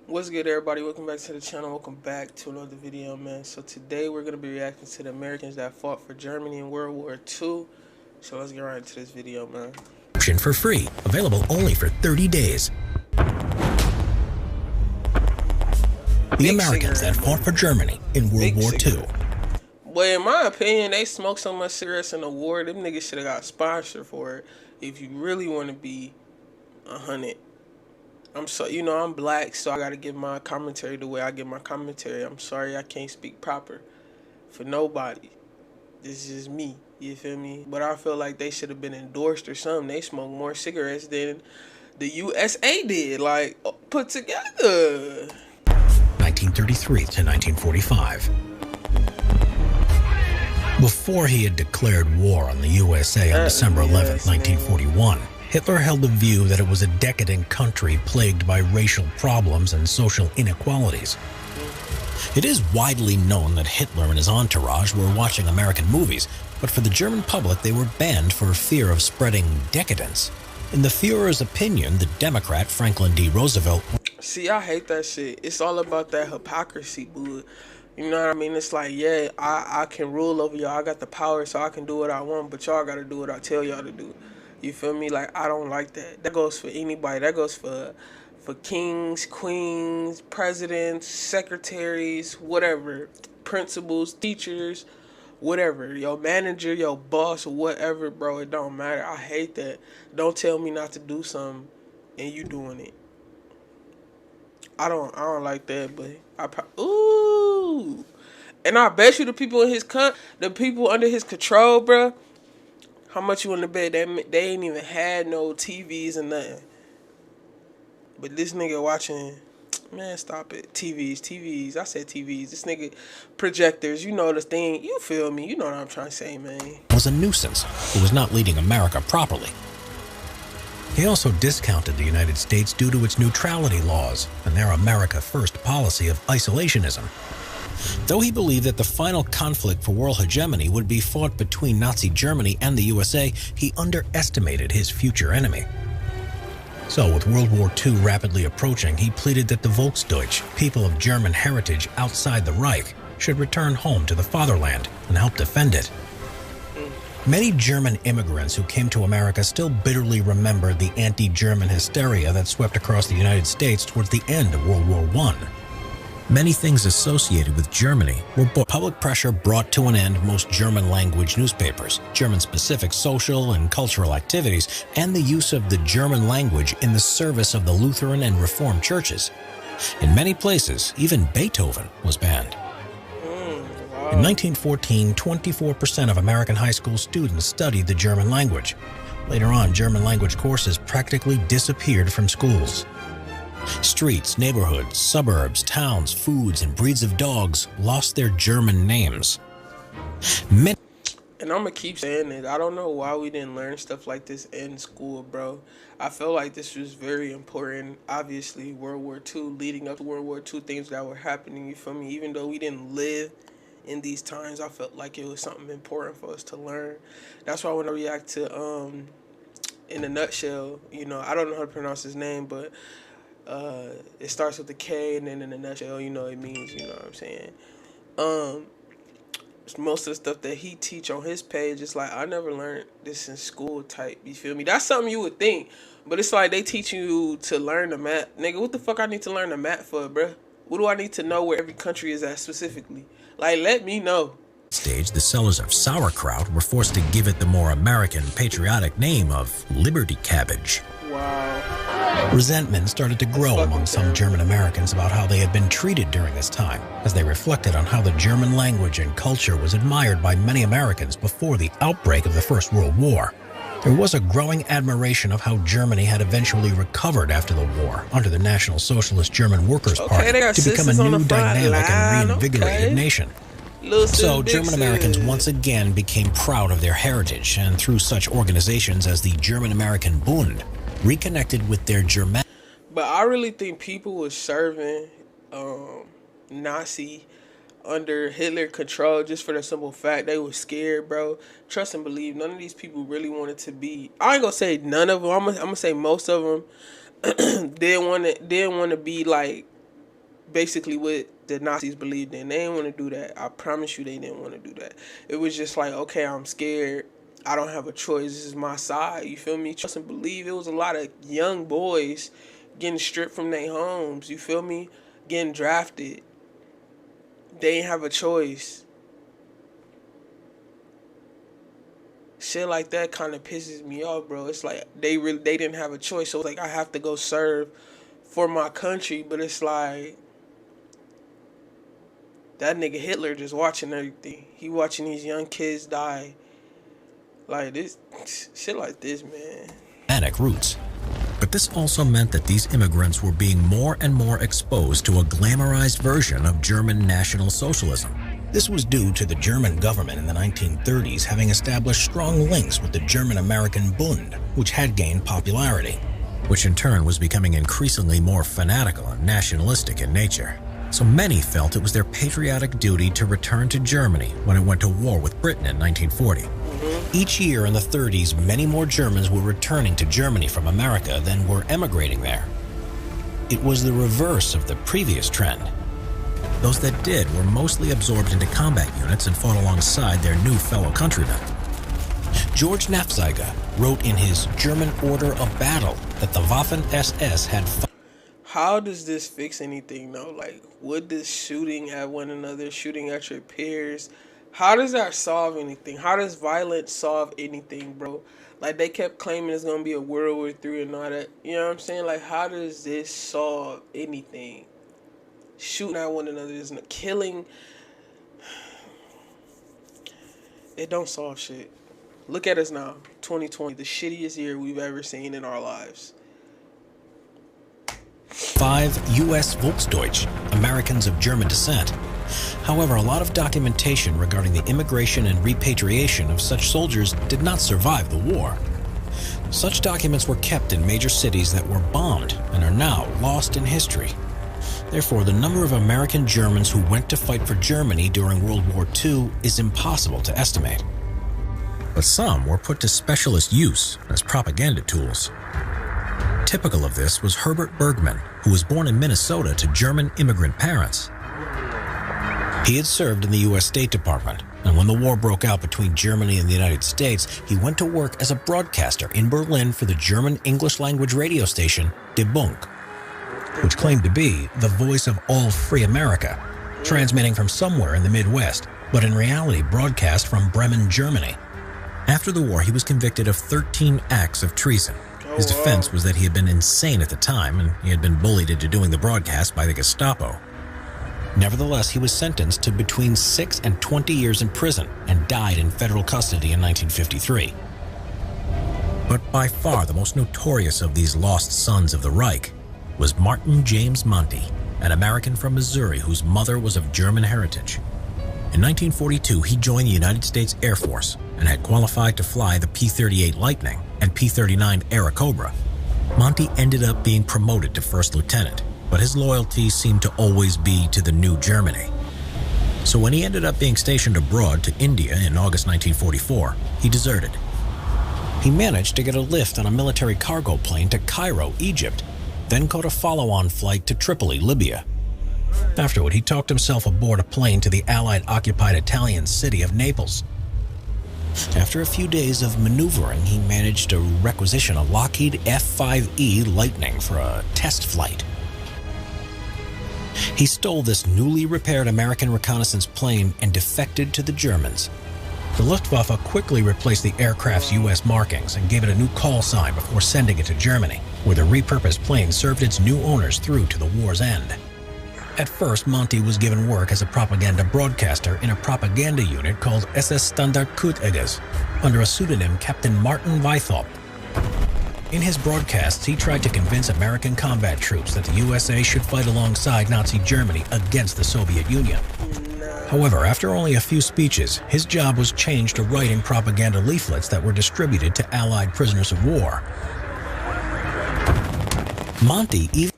What's good, everybody? Welcome back to the channel. Welcome back to another video, man. So today we're going to be reacting to the Americans that fought for Germany in World War II. So let's get right into this video, man. For free, available only for 30 days. The Americans that fought for Germany in World War II. But in my opinion, they smoked so much cigarettes in the war, them niggas should have got sponsored for it. If you really want to be 100. I'm black, so I gotta give my commentary the way I give my commentary. I'm sorry I can't speak proper for nobody. This is me, you feel me? But I feel like they should have been endorsed or something. They smoked more cigarettes than the USA did, like, put together. 1933 to 1945. Before he had declared war on the USA on December 11th, 1941, Hitler held the view that it was a decadent country plagued by racial problems and social inequalities. It is widely known that Hitler and his entourage were watching American movies, but for the German public they were banned for fear of spreading decadence. In the Führer's opinion, the Democrat Franklin D. Roosevelt... See, I hate that shit. It's all about that hypocrisy, boo. You know what I mean? It's like, yeah, I can rule over y'all. I got the power, so I can do what I want, but y'all gotta do what I tell y'all to do. You feel me? Like, I don't like that. That goes for anybody. That goes for kings, queens, presidents, secretaries, whatever, principals, teachers, whatever. Your manager, your boss, whatever, bro. It don't matter. I hate that. Don't tell me not to do something and you doing it. I don't like that, but ooh. And I bet you the people in his the people under his control, bro. How much you in the bed? They ain't even had no TVs or nothing. But this nigga watching, man, stop it. TVs. I said TVs. This nigga, projectors. You know the thing. You feel me? You know what I'm trying to say, man. Was a nuisance who was not leading America properly. He also discounted the United States due to its neutrality laws and their America First policy of isolationism. Though he believed that the final conflict for world hegemony would be fought between Nazi Germany and the USA, he underestimated his future enemy. So, with World War II rapidly approaching, he pleaded that the Volksdeutsch, people of German heritage outside the Reich, should return home to the fatherland and help defend it. Many German immigrants who came to America still bitterly remember the anti-German hysteria that swept across the United States towards the end of World War I. Many things associated with Germany were public pressure brought to an end most German-language newspapers, German-specific social and cultural activities, and the use of the German language in the service of the Lutheran and Reformed churches. In many places, even Beethoven was banned. In 1914, 24% of American high school students studied the German language. Later on, German language courses practically disappeared from schools. Streets, neighborhoods, suburbs, towns, foods, and breeds of dogs lost their German names. And I'm gonna keep saying it. I don't know why we didn't learn stuff like this in school, bro. I feel like this was very important. Obviously, World War II, leading up to World War II, things that were happening, you feel me? Even though we didn't live in these times, I felt like it was something important for us to learn. That's why when I react to, in a nutshell, you know, I don't know how to pronounce his name, but it starts with a K, and then in a nutshell, you know, it means, you know what I'm saying? Most of the stuff that he teach on his page, it's like, I never learned this in school type, you feel me? That's something you would think, but it's like they teach you to learn the map. Nigga, what the fuck I need to learn the map for, bruh? What do I need to know where every country is at specifically? Like, let me know. Stage, the sellers of sauerkraut were forced to give it the more American, patriotic name of Liberty Cabbage. Wow. Resentment started to grow among some German Americans about how they had been treated during this time, as they reflected on how the German language and culture was admired by many Americans before the outbreak of the First World War. There was a growing admiration of how Germany had eventually recovered after the war under the National Socialist German Workers' Party to become a new, dynamic, and reinvigorated nation. So German Americans once again became proud of their heritage, and through such organizations as the German-American Bund, reconnected with their German. But I really think people was serving Nazi under Hitler control just for the simple fact they was scared, bro. Trust and believe, none of these people really wanted to be. I ain't gonna say none of them. I'm gonna say most of them didn't want to be like basically what the Nazis believed in. They didn't want to do that. I promise you, they didn't want to do that. It was just like, okay, I'm scared. I don't have a choice. This is my side. You feel me? Trust and believe. It was a lot of young boys getting stripped from their homes. You feel me? Getting drafted. They didn't have a choice. Shit like that kind of pisses me off, bro. It's like they didn't have a choice. So it's like I have to go serve for my country, but it's like that nigga Hitler just watching everything. He watching these young kids die. Like this shit like this, man. Roots. But this also meant that these immigrants were being more and more exposed to a glamorized version of German National Socialism. This was due to the German government in the 1930s having established strong links with the German-American Bund, which had gained popularity, which in turn was becoming increasingly more fanatical and nationalistic in nature. So many felt it was their patriotic duty to return to Germany when it went to war with Britain in 1940. Each year in the 30s, many more Germans were returning to Germany from America than were emigrating there. It was the reverse of the previous trend. Those that did were mostly absorbed into combat units and fought alongside their new fellow countrymen. George Nafziger wrote in his German Order of Battle that the Waffen-SS had... How does this fix anything, though? Like, would this shooting at one another, shooting at your peers, how does that solve anything? How does violence solve anything, bro? Like, they kept claiming it's going to be a World War III and all that. You know what I'm saying? Like, how does this solve anything? Shooting at one another is killing. It don't solve shit. Look at us now. 2020, the shittiest year we've ever seen in our lives. 5 U.S. Volksdeutsch, Americans of German descent. However, a lot of documentation regarding the immigration and repatriation of such soldiers did not survive the war. Such documents were kept in major cities that were bombed and are now lost in history. Therefore, the number of American Germans who went to fight for Germany during World War II is impossible to estimate. But some were put to specialist use as propaganda tools. Typical of this was Herbert Bergman, who was born in Minnesota to German immigrant parents. He had served in the U.S. State Department, and when the war broke out between Germany and the United States, he went to work as a broadcaster in Berlin for the German English-language radio station Der Bund, which claimed to be the voice of all free America, transmitting from somewhere in the Midwest, but in reality broadcast from Bremen, Germany. After the war, he was convicted of 13 acts of treason. His defense was that he had been insane at the time, and he had been bullied into doing the broadcast by the Gestapo. Nevertheless, he was sentenced to between 6 and 20 years in prison and died in federal custody in 1953. But by far the most notorious of these lost sons of the Reich was Martin James Monty, an American from Missouri whose mother was of German heritage. In 1942, he joined the United States Air Force and had qualified to fly the P-38 Lightning and P-39 Airacobra. Monty ended up being promoted to first lieutenant, but his loyalty seemed to always be to the new Germany. So when he ended up being stationed abroad to India in August 1944, he deserted. He managed to get a lift on a military cargo plane to Cairo, Egypt, then caught a follow-on flight to Tripoli, Libya. Afterward, he talked himself aboard a plane to the Allied-occupied Italian city of Naples. After a few days of maneuvering, he managed to requisition a Lockheed F-5E Lightning for a test flight. He stole this newly repaired American reconnaissance plane and defected to the Germans. The Luftwaffe quickly replaced the aircraft's U.S. markings and gave it a new call sign before sending it to Germany, where the repurposed plane served its new owners through to the war's end. At first, Monty was given work as a propaganda broadcaster in a propaganda unit called SS Standard-Kutteges, under a pseudonym Captain Martin Weithaupt. In his broadcasts, he tried to convince American combat troops that the USA should fight alongside Nazi Germany against the Soviet Union. However, after only a few speeches, his job was changed to writing propaganda leaflets that were distributed to Allied prisoners of war. Monty even...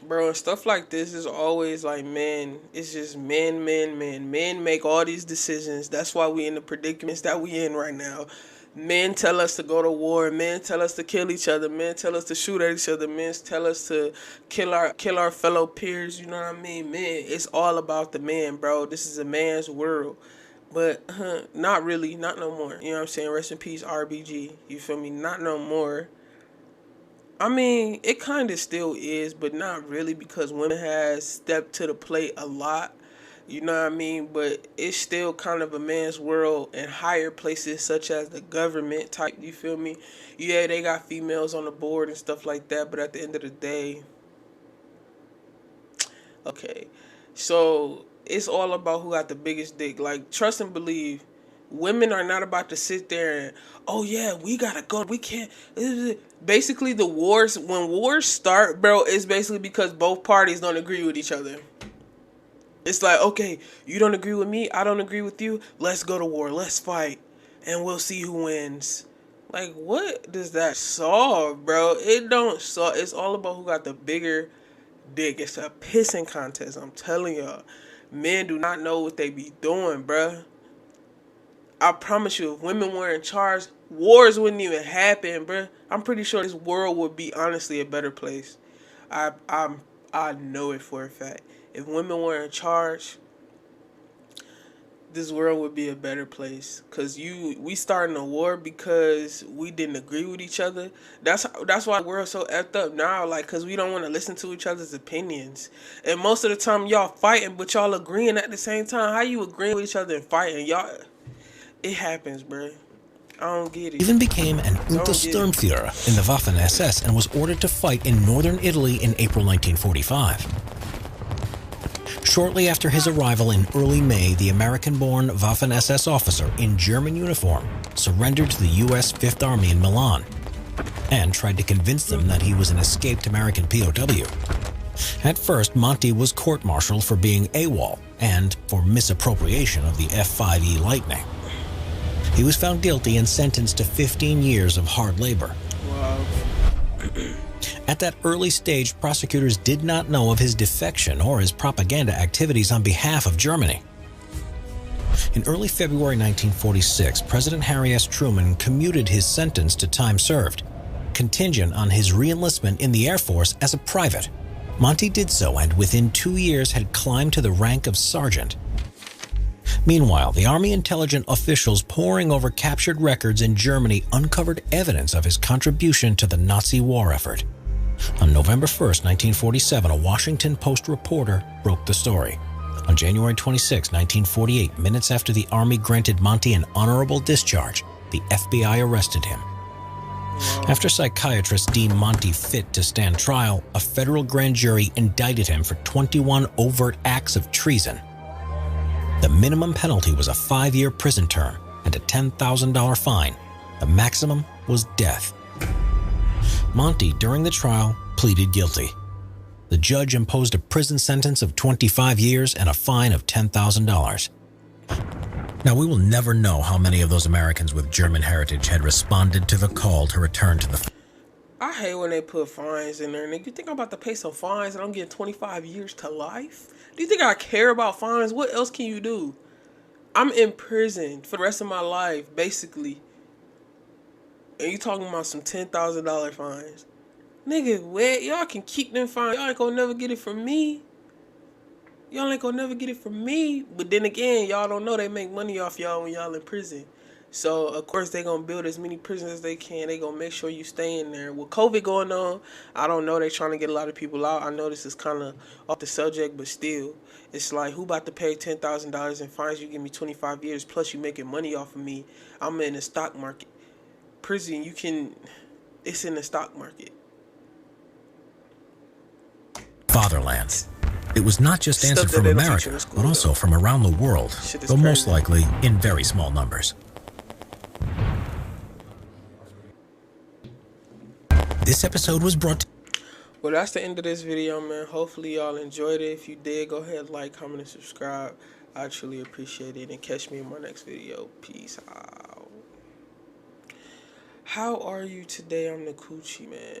Bro, and stuff like this is always like, man, it's just men. Men make all these decisions. That's why we in the predicaments that we in right now. Men tell us to go to war. Men tell us to kill each other. Men tell us to shoot at each other. Men tell us to kill our fellow peers. You know what I mean? Men, it's all about the man, bro. This is a man's world. But not really, not no more. You know what I'm saying? Rest in peace, RBG. You feel me? Not no more. I mean, it kind of still is, but not really, because women has stepped to the plate a lot. You know what I mean? But it's still kind of a man's world in higher places such as the government type, you feel me? Yeah, they got females on the board and stuff like that, but at the end of the day, okay. So it's all about who got the biggest dick. Like, trust and believe, women are not about to sit there and, oh yeah, we gotta go, we can't. Basically, the wars, when wars start, bro, it's basically because both parties don't agree with each other. It's like, okay, you don't agree with me, I don't agree with you, let's go to war, let's fight, and we'll see who wins. Like, what does that solve, bro? It don't solve. It's all about who got the bigger dick. It's a pissing contest, I'm telling y'all. Men do not know what they be doing, bro. I promise you, if women were in charge, wars wouldn't even happen, bro. I'm pretty sure this world would be honestly a better place. I know it for a fact. If women were in charge, this world would be a better place. Cause we starting a war because we didn't agree with each other. That's why the world's so effed up now. Like, cause we don't want to listen to each other's opinions. And most of the time y'all fighting, but y'all agreeing at the same time. How you agreeing with each other and fighting? Y'all, it happens, bro. I don't get it. Even became an Untersturmführer in the Waffen-SS and was ordered to fight in northern Italy in April 1945. Shortly after his arrival in early May, the American-born Waffen-SS officer in German uniform surrendered to the U.S. Fifth Army in Milan and tried to convince them that he was an escaped American POW. At first, Monty was court-martialed for being AWOL and for misappropriation of the F-5E Lightning. He was found guilty and sentenced to 15 years of hard labor. Wow. At that early stage, prosecutors did not know of his defection or his propaganda activities on behalf of Germany. In early February 1946, President Harry S. Truman commuted his sentence to time served, contingent on his reenlistment in the Air Force as a private. Monty did so and within 2 years had climbed to the rank of sergeant. Meanwhile, the Army intelligence officials poring over captured records in Germany uncovered evidence of his contribution to the Nazi war effort. On November 1, 1947, a Washington Post reporter broke the story. On January 26, 1948, minutes after the Army granted Monty an honorable discharge, the FBI arrested him. After psychiatrists deemed Monty fit to stand trial, a federal grand jury indicted him for 21 overt acts of treason. The minimum penalty was a 5-year prison term and a $10,000 fine. The maximum was death. Monty, during the trial, pleaded guilty. The judge imposed a prison sentence of 25 years and a fine of $10,000. Now, we will never know how many of those Americans with German heritage had responded to the call to return to the... I hate when they put fines in there. Nigga, you think I'm about to pay some fines and I'm getting 25 years to life? Do you think I care about fines? What else can you do? I'm in prison for the rest of my life, basically. And you talking about some $10,000 fines. Nigga, what? Y'all can keep them fines. Y'all ain't gonna never get it from me. Y'all ain't gonna never get it from me. But then again, y'all don't know they make money off y'all when y'all in prison. So, of course, they gonna build as many prisons as they can. They gonna make sure you stay in there. With COVID going on, I don't know. They trying to get a lot of people out. I know this is kind of off the subject, but still. It's like, who about to pay $10,000 in fines? You give me 25 years, plus you making money off of me. I'm in the stock market. Prison, it's in the stock market. Fatherland. It was not just answered from America, but also from around the world, though most likely in very small numbers. This episode was brought to... Well, that's the end of this video, man. Hopefully y'all enjoyed it. If you did, go ahead, like, comment, and subscribe. I truly appreciate it. And catch me in my next video. Peace out. How are you today? I'm the Coochie, man.